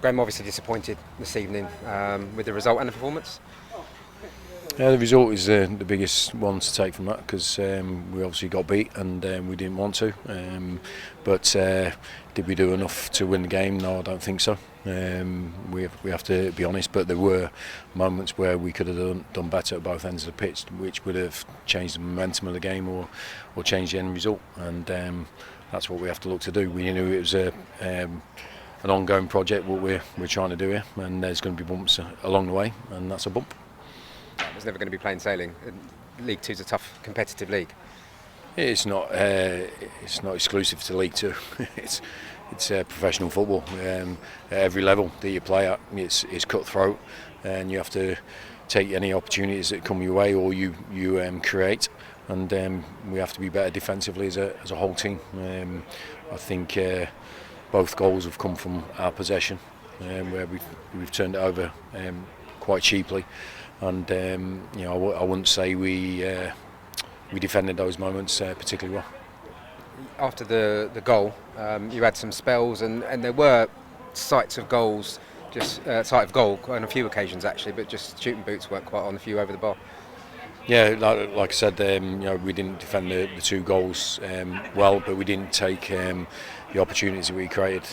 Graham, obviously disappointed this evening with the result and the performance. Yeah, the result is the biggest one to take from that because we obviously got beat and we didn't want to. But did we do enough to win the game? No, I don't think so. We have to be honest, but there were moments where we could have done better at both ends of the pitch, which would have changed the momentum of the game or changed the end result. And that's what we have to look to do. We knew it was an ongoing project, what we're trying to do here, and there's going to be bumps along the way, and that's a bump. There's never going to be plain sailing. League Two is a tough, competitive league. It's not exclusive to League Two. it's professional football. At every level that you play at, it's cutthroat, and you have to take any opportunities that come your way or you create. And we have to be better defensively as a whole team. I think both goals have come from our possession, where we've turned it over quite cheaply. And I wouldn't say we defended those moments particularly well. After the goal, you had some spells, and there were sight of goal on a few occasions actually, but just shooting boots weren't quite on a few over the bar. Yeah, like I said, we didn't defend the two goals well, but we didn't take the opportunities that we created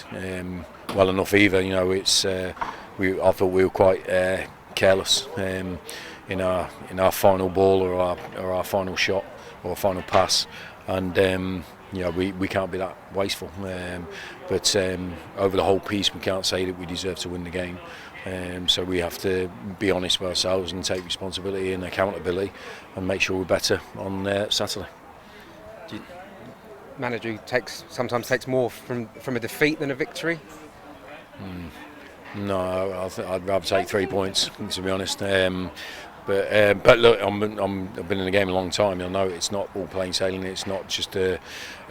well enough either. I thought we were quite careless in our final ball or our final shot or final pass, and we can't be that wasteful. But over the whole piece, we can't say that we deserve to win the game. So we have to be honest with ourselves and take responsibility and accountability and make sure we're better on Saturday. Manager who sometimes takes more from a defeat than a victory? No, I'd rather take 3 points, to be honest. But look, I've been in the game a long time. I know it's not all plain sailing. It's not just a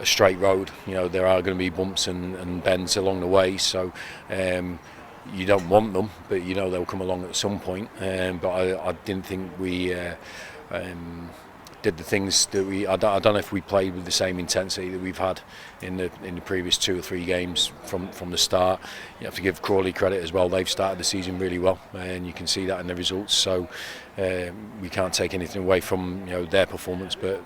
straight road. There are going to be bumps and bends along the way. So you don't want them, but they'll come along at some point. But I didn't think we did the things that I don't know if we played with the same intensity that we've had in the previous 2 or 3 games from the start. You have to give Crawley credit as well. They've started the season really well, and you can see that in the results. So we can't take anything away from their performance, but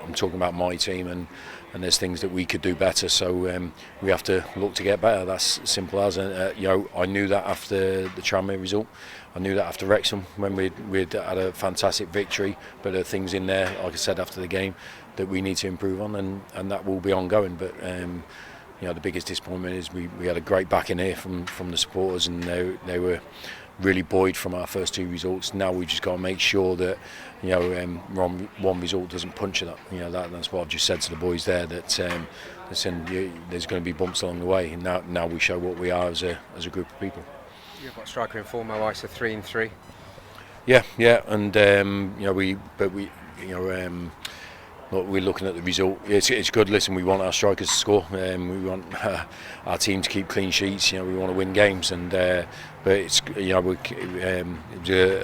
I'm talking about my team, and there's things that we could do better. So we have to look to get better. That's simple as. I knew that after the Tranmere result. I knew that after Wrexham when we'd had a fantastic victory, but there are things in there, like I said after the game, that we need to improve on, and that will be ongoing. But the biggest disappointment is we had a great backing here from the supporters, and they were really buoyed from our first 2 results. Now we've just got to make sure that one result doesn't puncture that. That's what I've just said to the boys there. That listen, there's going to be bumps along the way, and now we show what we are as a group of people. You've got striker in form, Ice, 3 and 3. Yeah, and look, we're looking at the result. It's good. Listen, we want our strikers to score. We want our team to keep clean sheets. We want to win games, and but it's it was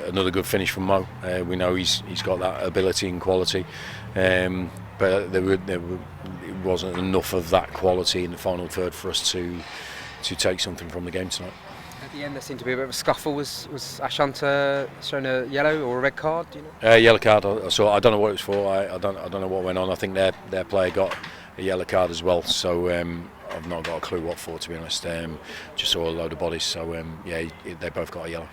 another good finish from Mo. We know he's got that ability and quality, but it wasn't enough of that quality in the final third for us to take something from the game tonight. At the end, there seemed to be a bit of a scuffle. Was Ashanta shown a yellow or a red card? Do you know? Yellow card. I saw. I don't know what it was for. I don't know what went on. I think their player got a yellow card as well. So I've not got a clue what for, to be honest. Just saw a load of bodies. So they both got a yellow.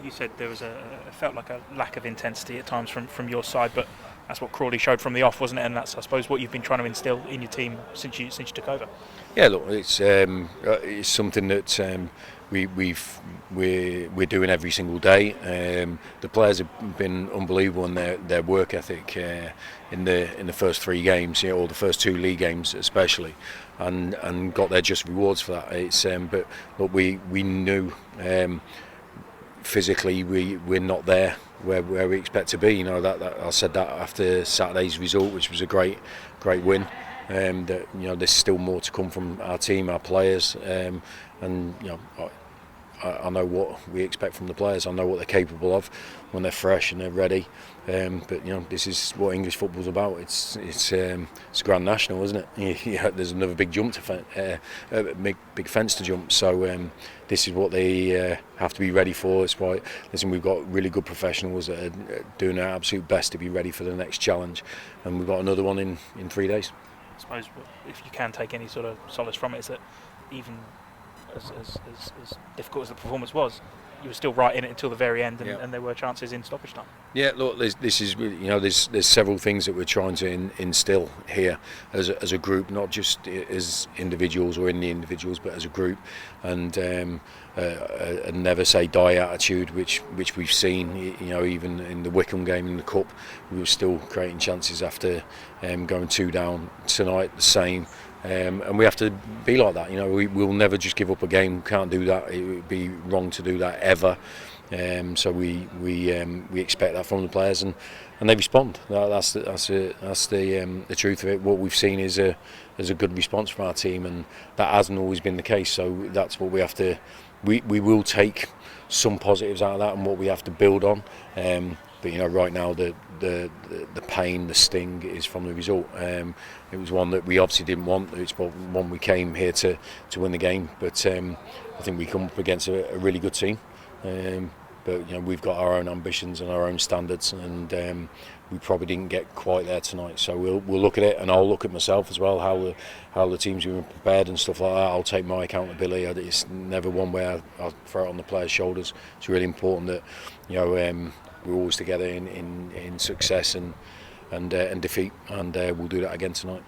You said there was felt like a lack of intensity at times from your side, but that's what Crawley showed from the off, wasn't it? And that's, I suppose, what you've been trying to instill in your team since you took over. Yeah, look, it's something that we're doing every single day. The players have been unbelievable in their work ethic in the first 3 games, or the first 2 league games especially, and got their just rewards for that. But look, we knew physically we're not there where we expect to be. That I said that after Saturday's result, which was a great win. That there's still more to come from our team, our players, and I know what we expect from the players. I know what they're capable of when they're fresh and they're ready. But this is what English football's about. It's Grand National, isn't it? Yeah, there's another big jump to big fence to jump. So this is what they have to be ready for. It's why, listen, we've got really good professionals that are doing their absolute best to be ready for the next challenge, and we've got another one in 3 days. I suppose if you can take any sort of solace from it, is that even as difficult as the performance was, you were still right in it until the very end, and there were chances in stoppage time. Yeah, look, this is really, there's several things that we're trying to instill here as a group, not just as individuals or in the individuals, but as a group, and a never say die attitude, which we've seen. Even in the Wycombe game in the cup, we were still creating chances after going 2 down. Tonight, the same. And we have to be like that. We'll never just give up a game. We can't do that. It would be wrong to do that ever. So we expect that from the players, and they respond. That's the truth of it. What we've seen is a good response from our team, and that hasn't always been the case. So that's what we have to. We will take some positives out of that, and what we have to build on. But right now the pain, the sting is from the result. It was one that we obviously didn't want. It's one we came here to win the game. But I think we come up against a really good team. But we've got our own ambitions and our own standards, and we probably didn't get quite there tonight. So we'll look at it, and I'll look at myself as well, how the team's been prepared and stuff like that. I'll take my accountability. It's never one where I'll throw it on the players' shoulders. It's really important that we're always together in success and defeat, and we'll do that again tonight.